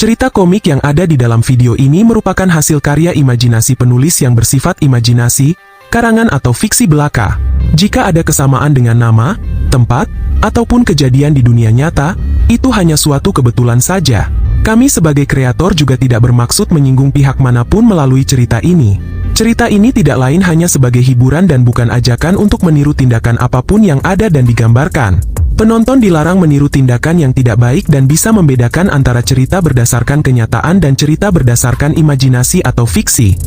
Cerita komik yang ada di dalam video ini merupakan hasil karya imajinasi penulis yang bersifat imajinasi, karangan atau fiksi belaka. Jika ada kesamaan dengan nama, tempat, ataupun kejadian di dunia nyata, itu hanya suatu kebetulan saja. Kami sebagai kreator juga tidak bermaksud menyinggung pihak manapun melalui cerita ini. Cerita ini tidak lain hanya sebagai hiburan dan bukan ajakan untuk meniru tindakan apapun yang ada dan digambarkan. Penonton dilarang meniru tindakan yang tidak baik dan bisa membedakan antara cerita berdasarkan kenyataan dan cerita berdasarkan imajinasi atau fiksi.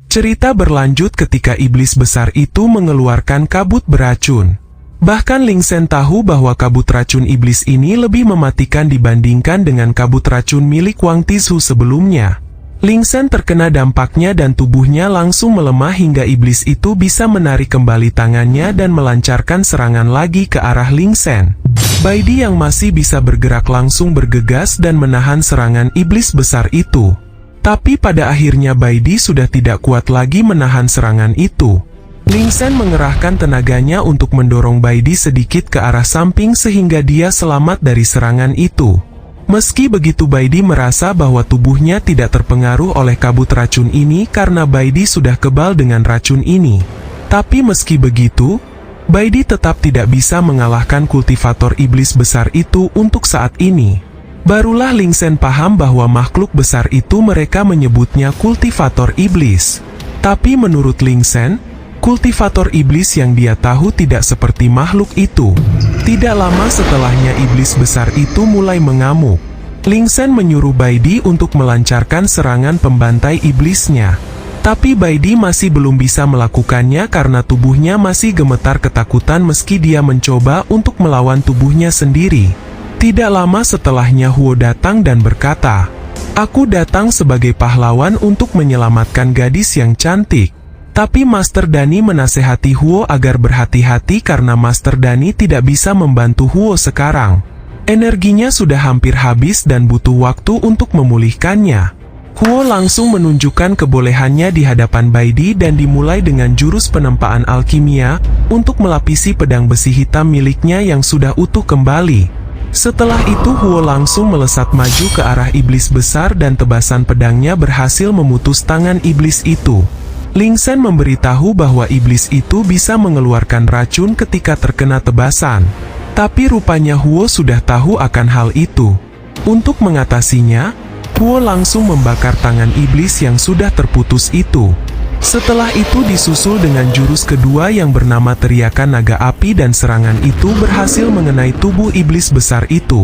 Cerita berlanjut ketika iblis besar itu mengeluarkan kabut beracun. Bahkan Ling Sen tahu bahwa kabut racun iblis ini lebih mematikan dibandingkan dengan kabut racun milik Wang Tizhu sebelumnya. Ling Sen terkena dampaknya dan tubuhnya langsung melemah hingga iblis itu bisa menarik kembali tangannya dan melancarkan serangan lagi ke arah Ling Sen. Baidi yang masih bisa bergerak langsung bergegas dan menahan serangan iblis besar itu. Tapi pada akhirnya Baidi sudah tidak kuat lagi menahan serangan itu. Ling Sen mengerahkan tenaganya untuk mendorong Baidi sedikit ke arah samping sehingga dia selamat dari serangan itu. Meski begitu Baidi merasa bahwa tubuhnya tidak terpengaruh oleh kabut racun ini karena Baidi sudah kebal dengan racun ini. Tapi meski begitu, Baidi tetap tidak bisa mengalahkan kultivator iblis besar itu untuk saat ini. Barulah Ling Sen paham bahwa makhluk besar itu mereka menyebutnya kultivator iblis. Tapi menurut Ling Sen, kultivator iblis yang dia tahu tidak seperti makhluk itu. Tidak lama setelahnya iblis besar itu mulai mengamuk. Ling Sen menyuruh Baidi untuk melancarkan serangan pembantai iblisnya. Tapi Baidi masih belum bisa melakukannya karena tubuhnya masih gemetar ketakutan meski dia mencoba untuk melawan tubuhnya sendiri. Tidak lama setelahnya Huo datang dan berkata, "Aku datang sebagai pahlawan untuk menyelamatkan gadis yang cantik." Tapi Master Dani menasehati Huo agar berhati-hati karena Master Dani tidak bisa membantu Huo sekarang. Energinya sudah hampir habis dan butuh waktu untuk memulihkannya. Huo langsung menunjukkan kebolehannya di hadapan Baidi dan dimulai dengan jurus penempaan alkimia untuk melapisi pedang besi hitam miliknya yang sudah utuh kembali. Setelah itu Huo langsung melesat maju ke arah iblis besar dan tebasan pedangnya berhasil memutus tangan iblis itu. Ling Sen memberitahu bahwa iblis itu bisa mengeluarkan racun ketika terkena tebasan. Tapi rupanya Huo sudah tahu akan hal itu. Untuk mengatasinya, Huo langsung membakar tangan iblis yang sudah terputus itu. Setelah itu disusul dengan jurus kedua yang bernama teriakan naga api dan serangan itu berhasil mengenai tubuh iblis besar itu.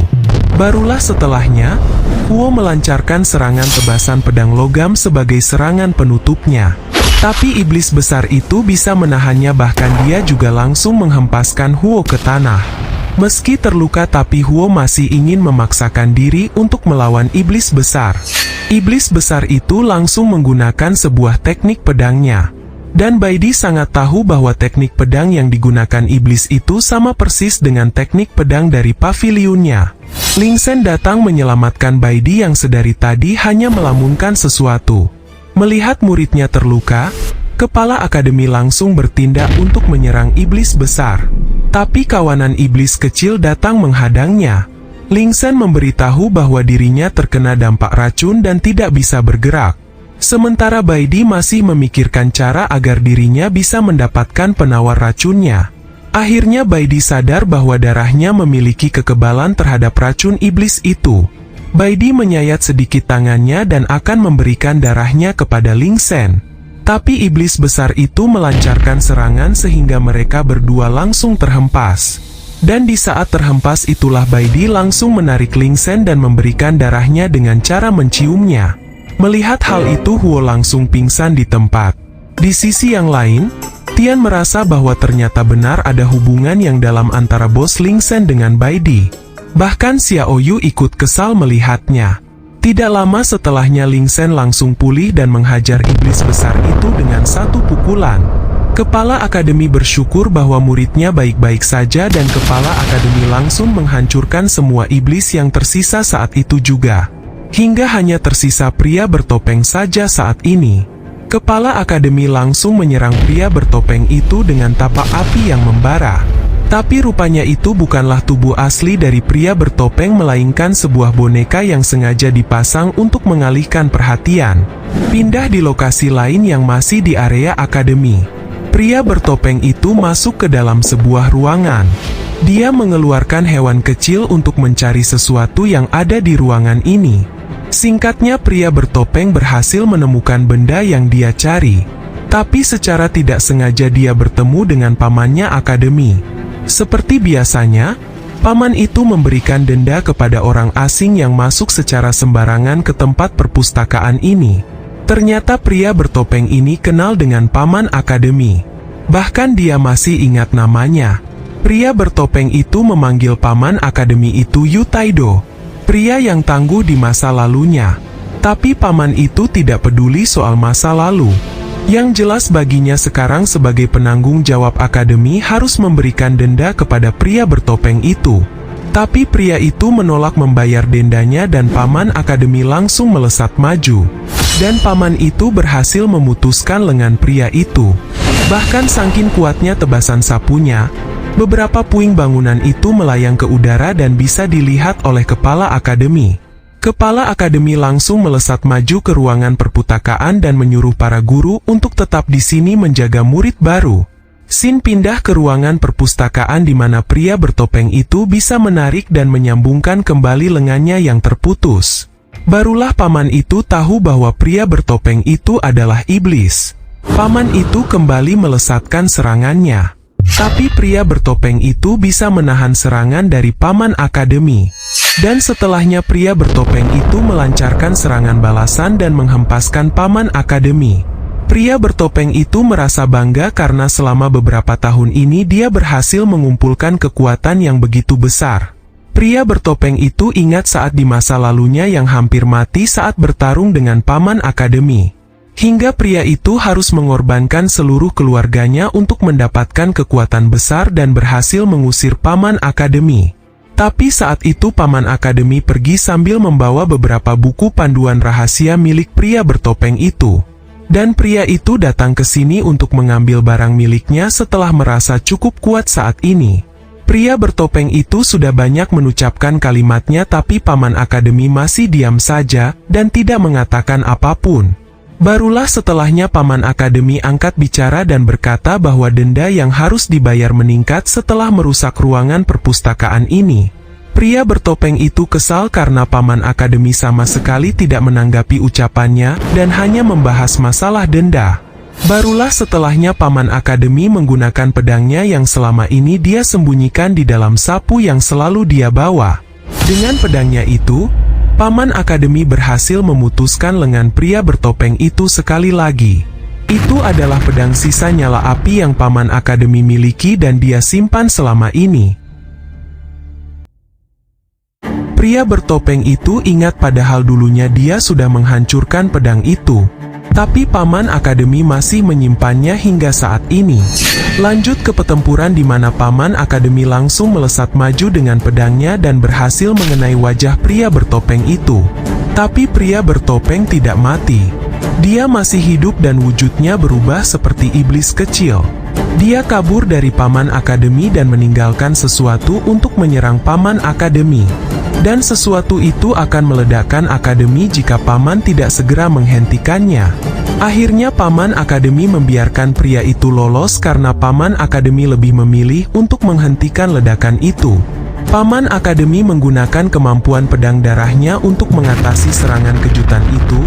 Barulah setelahnya, Huo melancarkan serangan tebasan pedang logam sebagai serangan penutupnya. Tapi iblis besar itu bisa menahannya bahkan dia juga langsung menghempaskan Huo ke tanah. Meski terluka tapi Huo masih ingin memaksakan diri untuk melawan iblis besar. Iblis besar itu langsung menggunakan sebuah teknik pedangnya. Dan Baidi sangat tahu bahwa teknik pedang yang digunakan iblis itu sama persis dengan teknik pedang dari pavilionnya. Ling Sen datang menyelamatkan Baidi yang sedari tadi hanya melamunkan sesuatu. Melihat muridnya terluka, kepala akademi langsung bertindak untuk menyerang iblis besar. Tapi kawanan iblis kecil datang menghadangnya. Ling Sen memberitahu bahwa dirinya terkena dampak racun dan tidak bisa bergerak. Sementara Baidi masih memikirkan cara agar dirinya bisa mendapatkan penawar racunnya. Akhirnya Baidi sadar bahwa darahnya memiliki kekebalan terhadap racun iblis itu. Baidi menyayat sedikit tangannya dan akan memberikan darahnya kepada Ling Sen. Tapi iblis besar itu melancarkan serangan sehingga mereka berdua langsung terhempas. Dan di saat terhempas itulah Baidi langsung menarik Ling Sen dan memberikan darahnya dengan cara menciumnya. Melihat hal itu Huo langsung pingsan di tempat. Di sisi yang lain, Tian merasa bahwa ternyata benar ada hubungan yang dalam antara bos Ling Sen dengan Baidi. Bahkan Xiao Yu ikut kesal melihatnya. Tidak lama setelahnya Ling Sen langsung pulih dan menghajar iblis besar itu dengan satu pukulan. Kepala akademi bersyukur bahwa muridnya baik-baik saja dan kepala akademi langsung menghancurkan semua iblis yang tersisa saat itu juga. Hingga hanya tersisa pria bertopeng saja saat ini. Kepala akademi langsung menyerang pria bertopeng itu dengan tapak api yang membara. Tapi rupanya itu bukanlah tubuh asli dari pria bertopeng melainkan sebuah boneka yang sengaja dipasang untuk mengalihkan perhatian. Pindah di lokasi lain yang masih di area akademi. Pria bertopeng itu masuk ke dalam sebuah ruangan. Dia mengeluarkan hewan kecil untuk mencari sesuatu yang ada di ruangan ini. Singkatnya, pria bertopeng berhasil menemukan benda yang dia cari. Tapi secara tidak sengaja dia bertemu dengan pamannya akademi. Seperti biasanya, paman itu memberikan denda kepada orang asing yang masuk secara sembarangan ke tempat perpustakaan ini. Ternyata pria bertopeng ini kenal dengan paman akademi. Bahkan dia masih ingat namanya. Pria bertopeng itu memanggil paman akademi itu Yutaido, pria yang tangguh di masa lalunya. Tapi paman itu tidak peduli soal masa lalu. Yang jelas baginya sekarang sebagai penanggung jawab akademi harus memberikan denda kepada pria bertopeng itu. Tapi pria itu menolak membayar dendanya dan paman akademi langsung melesat maju. Dan paman itu berhasil memutuskan lengan pria itu. Bahkan saking kuatnya tebasan sapunya, beberapa puing bangunan itu melayang ke udara dan bisa dilihat oleh kepala akademi. Kepala akademi langsung melesat maju ke ruangan perpustakaan dan menyuruh para guru untuk tetap di sini menjaga murid baru. Sin pindah ke ruangan perpustakaan di mana pria bertopeng itu bisa menarik dan menyambungkan kembali lengannya yang terputus. Barulah paman itu tahu bahwa pria bertopeng itu adalah iblis. Paman itu kembali melesatkan serangannya. Tapi pria bertopeng itu bisa menahan serangan dari paman akademi. Dan setelahnya pria bertopeng itu melancarkan serangan balasan dan menghempaskan paman akademi. Pria bertopeng itu merasa bangga karena selama beberapa tahun ini dia berhasil mengumpulkan kekuatan yang begitu besar. Pria bertopeng itu ingat saat di masa lalunya yang hampir mati saat bertarung dengan paman akademi. Hingga pria itu harus mengorbankan seluruh keluarganya untuk mendapatkan kekuatan besar dan berhasil mengusir paman akademi. Tapi saat itu paman akademi pergi sambil membawa beberapa buku panduan rahasia milik pria bertopeng itu. Dan pria itu datang ke sini untuk mengambil barang miliknya setelah merasa cukup kuat saat ini. Pria bertopeng itu sudah banyak mengucapkan kalimatnya tapi paman akademi masih diam saja dan tidak mengatakan apapun. Barulah setelahnya paman akademi angkat bicara dan berkata bahwa denda yang harus dibayar meningkat setelah merusak ruangan perpustakaan ini. Pria bertopeng itu kesal karena paman akademi sama sekali tidak menanggapi ucapannya dan hanya membahas masalah denda. Barulah setelahnya paman akademi menggunakan pedangnya yang selama ini dia sembunyikan di dalam sapu yang selalu dia bawa. Dengan pedangnya itu, paman akademi berhasil memutuskan lengan pria bertopeng itu sekali lagi. Itu adalah pedang sisa nyala api yang paman akademi miliki dan dia simpan selama ini. Pria bertopeng itu ingat padahal dulunya dia sudah menghancurkan pedang itu. Tapi paman akademi masih menyimpannya hingga saat ini. Lanjut ke pertempuran di mana paman akademi langsung melesat maju dengan pedangnya dan berhasil mengenai wajah pria bertopeng itu. Tapi pria bertopeng tidak mati. Dia masih hidup dan wujudnya berubah seperti iblis kecil. Dia kabur dari paman akademi dan meninggalkan sesuatu untuk menyerang paman akademi. Dan sesuatu itu akan meledakkan akademi jika paman tidak segera menghentikannya. Akhirnya paman akademi membiarkan pria itu lolos karena paman akademi lebih memilih untuk menghentikan ledakan itu. Paman akademi menggunakan kemampuan pedang darahnya untuk mengatasi serangan kejutan itu,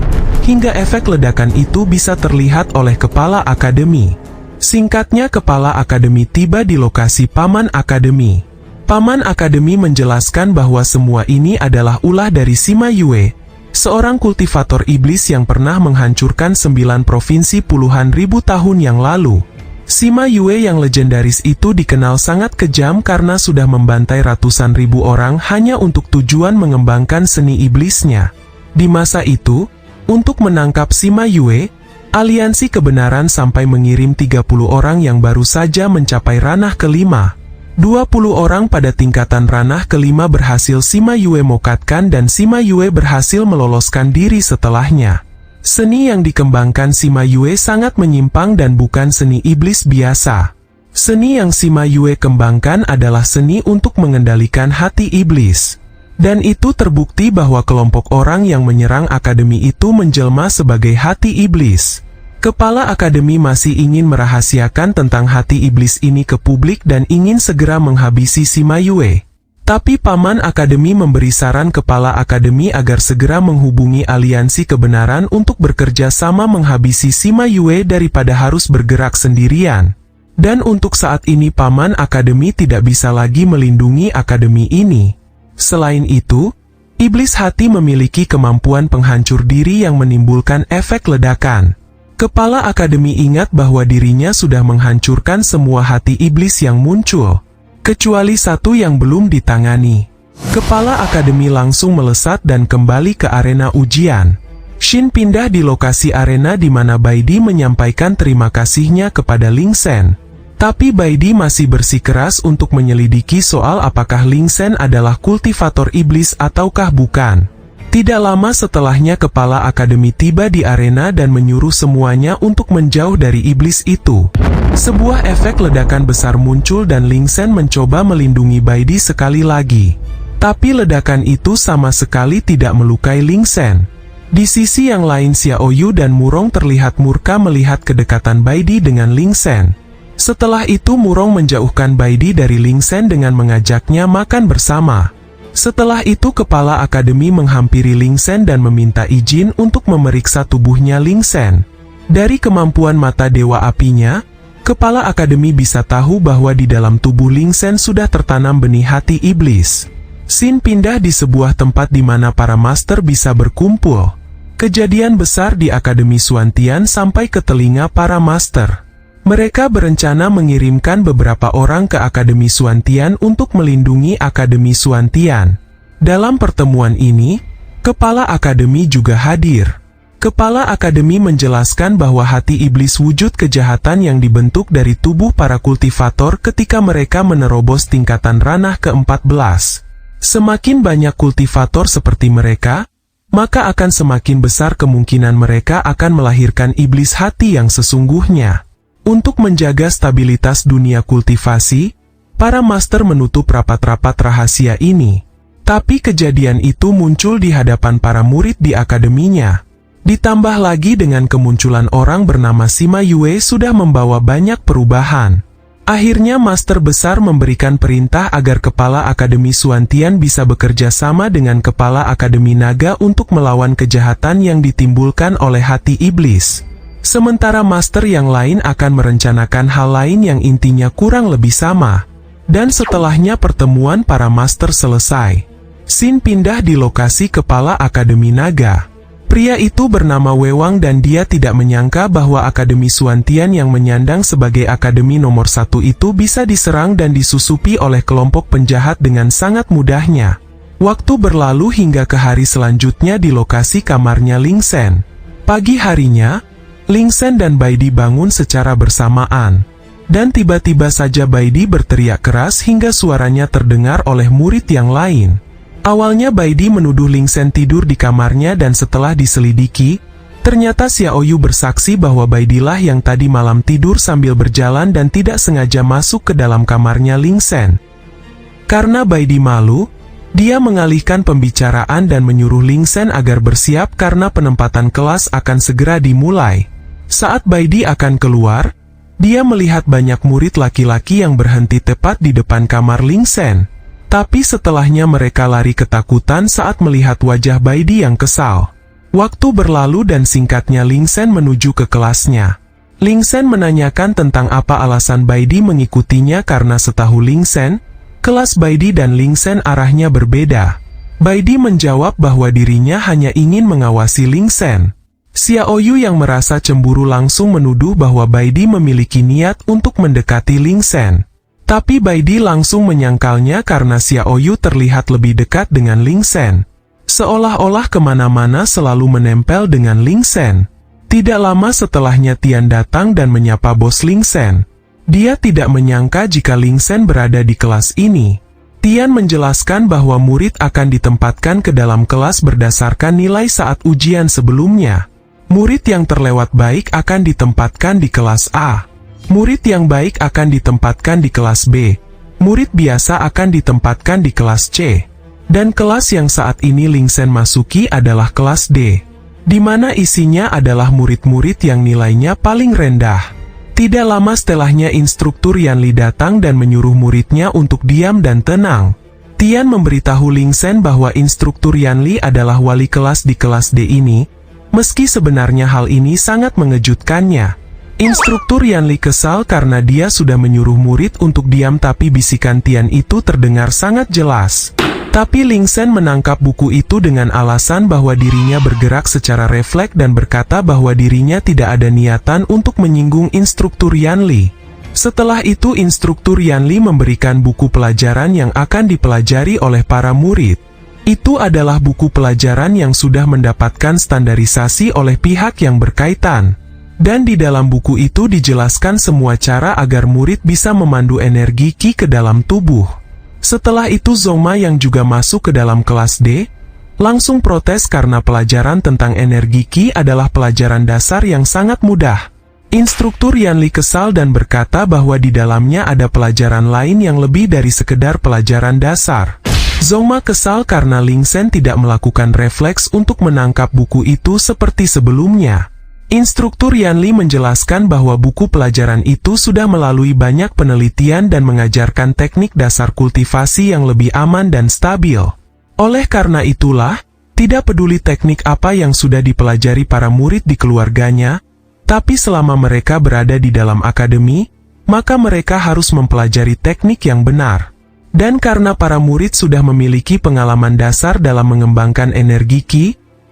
hingga efek ledakan itu bisa terlihat oleh kepala akademi. Singkatnya kepala akademi tiba di lokasi paman akademi. Paman akademi menjelaskan bahwa semua ini adalah ulah dari Sima Yue, seorang kultivator iblis yang pernah menghancurkan 9 provinsi puluhan ribu tahun yang lalu. Sima Yue yang legendaris itu dikenal sangat kejam karena sudah membantai ratusan ribu orang hanya untuk tujuan mengembangkan seni iblisnya. Di masa itu, untuk menangkap Sima Yue, Aliansi Kebenaran sampai mengirim 30 orang yang baru saja mencapai ranah kelima. 20 orang pada tingkatan ranah kelima berhasil Sima Yue mokatkan dan Sima Yue berhasil meloloskan diri setelahnya. Seni yang dikembangkan Sima Yue sangat menyimpang dan bukan seni iblis biasa. Seni yang Sima Yue kembangkan adalah seni untuk mengendalikan hati iblis. Dan itu terbukti bahwa kelompok orang yang menyerang akademi itu menjelma sebagai hati iblis. Kepala akademi masih ingin merahasiakan tentang hati iblis ini ke publik dan ingin segera menghabisi Sima Yue. Tapi paman akademi memberi saran kepala akademi agar segera menghubungi aliansi kebenaran untuk bekerja sama menghabisi Sima Yue daripada harus bergerak sendirian. Dan untuk saat ini paman akademi tidak bisa lagi melindungi akademi ini. Selain itu, iblis hati memiliki kemampuan penghancur diri yang menimbulkan efek ledakan. Kepala akademi ingat bahwa dirinya sudah menghancurkan semua hati iblis yang muncul, kecuali satu yang belum ditangani. Kepala akademi langsung melesat dan kembali ke arena ujian. Shin pindah di lokasi arena di mana Baidi menyampaikan terima kasihnya kepada Ling Sen. Tapi Baidi masih bersikeras untuk menyelidiki soal apakah Ling Sen adalah kultivator iblis ataukah bukan. Tidak lama setelahnya kepala akademi tiba di arena dan menyuruh semuanya untuk menjauh dari iblis itu. Sebuah efek ledakan besar muncul dan Ling Sen mencoba melindungi Baidi sekali lagi. Tapi ledakan itu sama sekali tidak melukai Ling Sen. Di sisi yang lain Xiao Yu dan Murong terlihat murka melihat kedekatan Baidi dengan Ling Sen. Setelah itu Murong menjauhkan Baidi dari Ling Sen dengan mengajaknya makan bersama. Setelah itu kepala akademi menghampiri Ling Sen dan meminta izin untuk memeriksa tubuhnya Ling Sen. Dari kemampuan mata dewa apinya, kepala akademi bisa tahu bahwa di dalam tubuh Ling Sen sudah tertanam benih hati iblis. Sin pindah di sebuah tempat di mana para master bisa berkumpul. Kejadian besar di Akademi Suantian sampai ke telinga para master. Mereka berencana mengirimkan beberapa orang ke Akademi Suantian untuk melindungi Akademi Suantian. Dalam pertemuan ini, kepala akademi juga hadir. Kepala akademi menjelaskan bahwa hati iblis wujud kejahatan yang dibentuk dari tubuh para kultivator ketika mereka menerobos tingkatan ranah ke-14. Semakin banyak kultivator seperti mereka, maka akan semakin besar kemungkinan mereka akan melahirkan iblis hati yang sesungguhnya. Untuk menjaga stabilitas dunia kultivasi, para master menutup rapat-rapat rahasia ini. Tapi kejadian itu muncul di hadapan para murid di akademinya. Ditambah lagi dengan kemunculan orang bernama Sima Yue sudah membawa banyak perubahan. Akhirnya master besar memberikan perintah agar kepala Akademi Suantian bisa bekerja sama dengan kepala Akademi Naga untuk melawan kejahatan yang ditimbulkan oleh hati iblis. Sementara master yang lain akan merencanakan hal lain yang intinya kurang lebih sama. Dan setelahnya pertemuan para master selesai, Sin pindah di lokasi kepala Akademi Naga. Pria itu bernama Wewang dan dia tidak menyangka bahwa Akademi Suantian yang menyandang sebagai akademi nomor 1 itu bisa diserang dan disusupi oleh kelompok penjahat dengan sangat mudahnya. Waktu berlalu hingga ke hari selanjutnya di lokasi kamarnya Ling Sen. Pagi harinya, Ling Sen dan Baidi bangun secara bersamaan. Dan tiba-tiba saja Baidi berteriak keras hingga suaranya terdengar oleh murid yang lain. Awalnya Baidi menuduh Ling Sen tidur di kamarnya dan setelah diselidiki, ternyata Xiao Yu bersaksi bahwa Baidilah yang tadi malam tidur sambil berjalan dan tidak sengaja masuk ke dalam kamarnya Ling Sen. Karena Baidi malu, dia mengalihkan pembicaraan dan menyuruh Ling Sen agar bersiap karena penempatan kelas akan segera dimulai. Saat Baidi akan keluar, dia melihat banyak murid laki-laki yang berhenti tepat di depan kamar Ling Sen. Tapi setelahnya mereka lari ketakutan saat melihat wajah Baidi yang kesal. Waktu berlalu dan singkatnya Ling Sen menuju ke kelasnya. Ling Sen menanyakan tentang apa alasan Baidi mengikutinya karena setahu Ling Sen, kelas Baidi dan Ling Sen arahnya berbeda. Baidi menjawab bahwa dirinya hanya ingin mengawasi Ling Sen. Xiao Yu yang merasa cemburu langsung menuduh bahwa Baidi memiliki niat untuk mendekati Ling Sen. Tapi Baidi langsung menyangkalnya karena Xiao Yu terlihat lebih dekat dengan Ling Sen. Seolah-olah kemana-mana selalu menempel dengan Ling Sen. Tidak lama setelahnya Tian datang dan menyapa bos Ling Sen. Dia tidak menyangka jika Ling Sen berada di kelas ini. Tian menjelaskan bahwa murid akan ditempatkan ke dalam kelas berdasarkan nilai saat ujian sebelumnya. Murid yang terlewat baik akan ditempatkan di kelas A. Murid yang baik akan ditempatkan di kelas B, murid biasa akan ditempatkan di kelas C. Dan kelas yang saat ini Lingsen masuki adalah kelas D, di mana isinya adalah murid-murid yang nilainya paling rendah. Tidak lama setelahnya instruktur Yanli datang dan menyuruh muridnya untuk diam dan tenang. Tian memberitahu Lingsen bahwa instruktur Yanli adalah wali kelas di kelas D ini, meski sebenarnya hal ini sangat mengejutkannya. Instruktur Yanli kesal karena dia sudah menyuruh murid untuk diam, tapi bisikan Tian itu terdengar sangat jelas. Tapi Lingsen menangkap buku itu dengan alasan bahwa dirinya bergerak secara refleks dan berkata bahwa dirinya tidak ada niatan untuk menyinggung instruktur Yanli. Setelah itu instruktur Yanli memberikan buku pelajaran yang akan dipelajari oleh para murid. Itu adalah buku pelajaran yang sudah mendapatkan standarisasi oleh pihak yang berkaitan. Dan di dalam buku itu dijelaskan semua cara agar murid bisa memandu energi Qi ke dalam tubuh. Setelah itu Zongma yang juga masuk ke dalam kelas D, langsung protes karena pelajaran tentang energi Qi adalah pelajaran dasar yang sangat mudah. Instruktur Yanli kesal dan berkata bahwa di dalamnya ada pelajaran lain yang lebih dari sekedar pelajaran dasar. Zongma kesal karena Lingsen tidak melakukan refleks untuk menangkap buku itu seperti sebelumnya. Instruktur Yanli menjelaskan bahwa buku pelajaran itu sudah melalui banyak penelitian dan mengajarkan teknik dasar kultivasi yang lebih aman dan stabil. Oleh karena itulah, tidak peduli teknik apa yang sudah dipelajari para murid di keluarganya, tapi selama mereka berada di dalam akademi, maka mereka harus mempelajari teknik yang benar. Dan karena para murid sudah memiliki pengalaman dasar dalam mengembangkan energi Qi,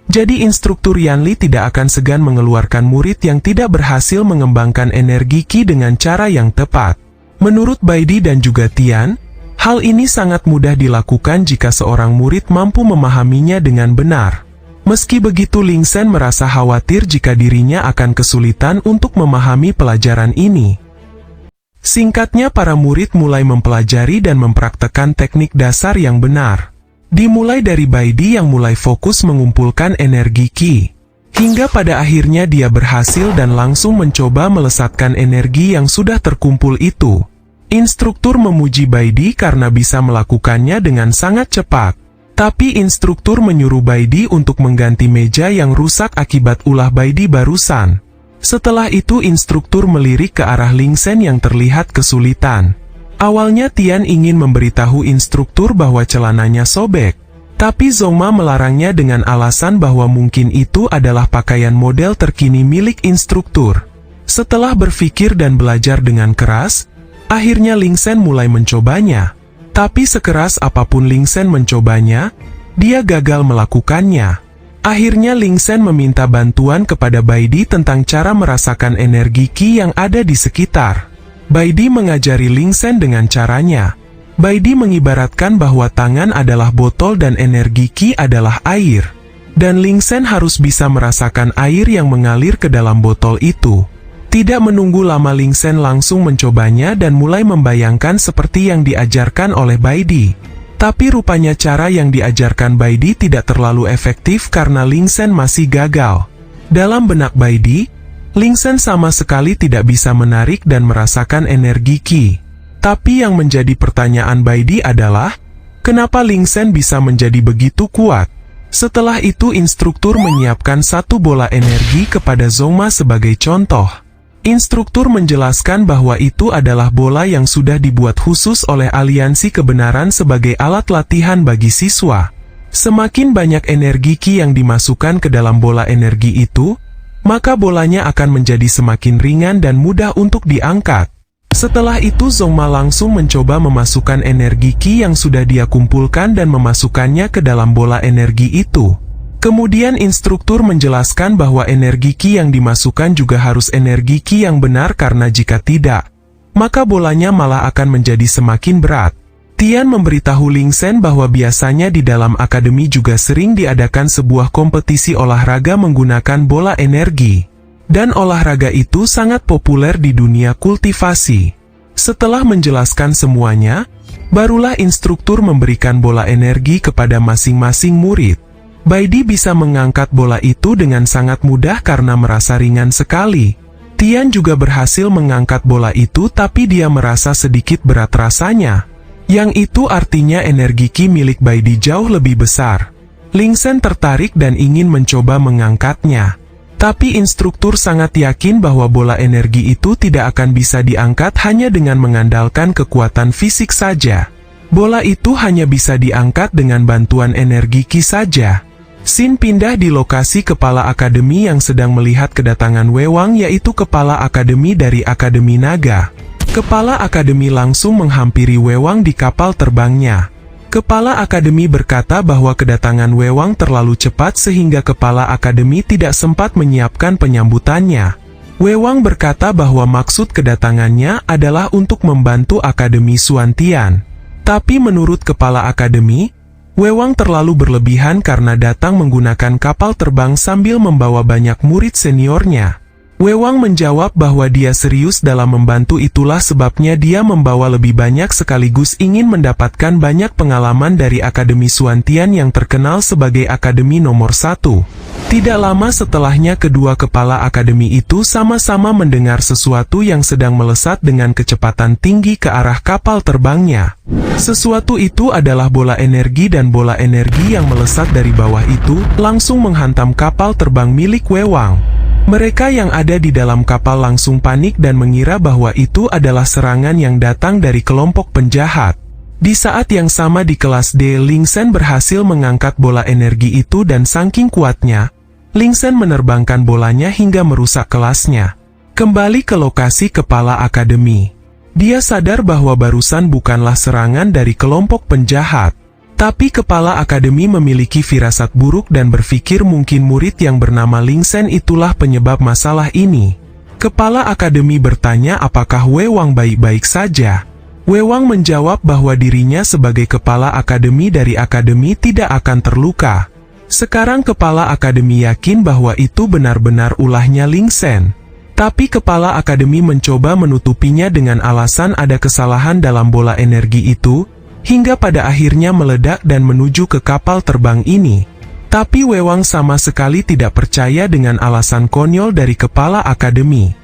jadi instruktur Yanli tidak akan segan mengeluarkan murid yang tidak berhasil mengembangkan energi Qi dengan cara yang tepat. Menurut Baidi dan juga Tian, hal ini sangat mudah dilakukan jika seorang murid mampu memahaminya dengan benar. Meski begitu Lingsen merasa khawatir jika dirinya akan kesulitan untuk memahami pelajaran ini. Singkatnya para murid mulai mempelajari dan mempraktekkan teknik dasar yang benar. Dimulai dari Baidi yang mulai fokus mengumpulkan energi Qi. Hingga pada akhirnya dia berhasil dan langsung mencoba melesatkan energi yang sudah terkumpul itu. Instruktur memuji Baidi karena bisa melakukannya dengan sangat cepat. Tapi instruktur menyuruh Baidi untuk mengganti meja yang rusak akibat ulah Baidi barusan. Setelah itu instruktur melirik ke arah Lingsen yang terlihat kesulitan. Awalnya Tian ingin memberitahu instruktur bahwa celananya sobek, tapi Zongma melarangnya dengan alasan bahwa mungkin itu adalah pakaian model terkini milik instruktur. Setelah berpikir dan belajar dengan keras, akhirnya Lingsen mulai mencobanya. Tapi sekeras apapun Lingsen mencobanya, dia gagal melakukannya. Akhirnya Lingsen meminta bantuan kepada Baidi tentang cara merasakan energi Qi yang ada di sekitar. Baidi mengajari Lingsen dengan caranya. Baidi mengibaratkan bahwa tangan adalah botol dan energi Qi adalah air. Dan Lingsen harus bisa merasakan air yang mengalir ke dalam botol itu. Tidak menunggu lama Lingsen langsung mencobanya dan mulai membayangkan seperti yang diajarkan oleh Baidi. Tapi rupanya cara yang diajarkan Baidi tidak terlalu efektif karena Lingsen masih gagal. Dalam benak Baidi, Lingsen sama sekali tidak bisa menarik dan merasakan energi Qi. Tapi yang menjadi pertanyaan Baidi adalah, kenapa Lingsen bisa menjadi begitu kuat? Setelah itu instruktur menyiapkan satu bola energi kepada Zongma sebagai contoh. Instruktur menjelaskan bahwa itu adalah bola yang sudah dibuat khusus oleh Aliansi Kebenaran sebagai alat latihan bagi siswa. Semakin banyak energi Qi yang dimasukkan ke dalam bola energi itu, maka bolanya akan menjadi semakin ringan dan mudah untuk diangkat. Setelah itu Zongma langsung mencoba memasukkan energi Qi yang sudah dia kumpulkan dan memasukkannya ke dalam bola energi itu. Kemudian instruktur menjelaskan bahwa energi Qi yang dimasukkan juga harus energi Qi yang benar karena jika tidak, maka bolanya malah akan menjadi semakin berat. Tian memberitahu Lingsen bahwa biasanya di dalam akademi juga sering diadakan sebuah kompetisi olahraga menggunakan bola energi. Dan olahraga itu sangat populer di dunia kultivasi. Setelah menjelaskan semuanya, barulah instruktur memberikan bola energi kepada masing-masing murid. Baidi bisa mengangkat bola itu dengan sangat mudah karena merasa ringan sekali. Tian juga berhasil mengangkat bola itu, tapi dia merasa sedikit berat rasanya. Yang itu artinya energi Qi milik Bai Di jauh lebih besar. Ling Shen tertarik dan ingin mencoba mengangkatnya. Tapi instruktur sangat yakin bahwa bola energi itu tidak akan bisa diangkat hanya dengan mengandalkan kekuatan fisik saja. Bola itu hanya bisa diangkat dengan bantuan energi Qi saja. Xin pindah di lokasi kepala akademi yang sedang melihat kedatangan Wei Wang, yaitu kepala akademi dari Akademi Naga. Kepala akademi langsung menghampiri Wei Wang di kapal terbangnya. Kepala akademi berkata bahwa kedatangan Wei Wang terlalu cepat sehingga kepala akademi tidak sempat menyiapkan penyambutannya. Wei Wang berkata bahwa maksud kedatangannya adalah untuk membantu Akademi Xuantian. Tapi menurut kepala akademi, Wei Wang terlalu berlebihan karena datang menggunakan kapal terbang sambil membawa banyak murid seniornya. Wei Wang menjawab bahwa dia serius dalam membantu, itulah sebabnya dia membawa lebih banyak sekaligus ingin mendapatkan banyak pengalaman dari Akademi Xuantian yang terkenal sebagai akademi nomor 1. Tidak lama setelahnya kedua kepala akademi itu sama-sama mendengar sesuatu yang sedang melesat dengan kecepatan tinggi ke arah kapal terbangnya. Sesuatu itu adalah bola energi, dan bola energi yang melesat dari bawah itu langsung menghantam kapal terbang milik Wei Wang. Mereka yang ada di dalam kapal langsung panik dan mengira bahwa itu adalah serangan yang datang dari kelompok penjahat. Di saat yang sama di kelas D, Ling Shen berhasil mengangkat bola energi itu dan saking kuatnya, Ling Shen menerbangkan bolanya hingga merusak kelasnya. Kembali ke lokasi kepala akademi. Dia sadar bahwa barusan bukanlah serangan dari kelompok penjahat. Tapi kepala akademi memiliki firasat buruk dan berpikir mungkin murid yang bernama Ling Shen itulah penyebab masalah ini. Kepala akademi bertanya apakah Wei Wang baik-baik saja. Wei Wang menjawab bahwa dirinya sebagai kepala akademi dari akademi tidak akan terluka. Sekarang kepala akademi yakin bahwa itu benar-benar ulahnya Ling Shen. Tapi kepala akademi mencoba menutupinya dengan alasan ada kesalahan dalam bola energi itu, hingga pada akhirnya meledak dan menuju ke kapal terbang ini. Tapi Wei Wang sama sekali tidak percaya dengan alasan konyol dari kepala akademi.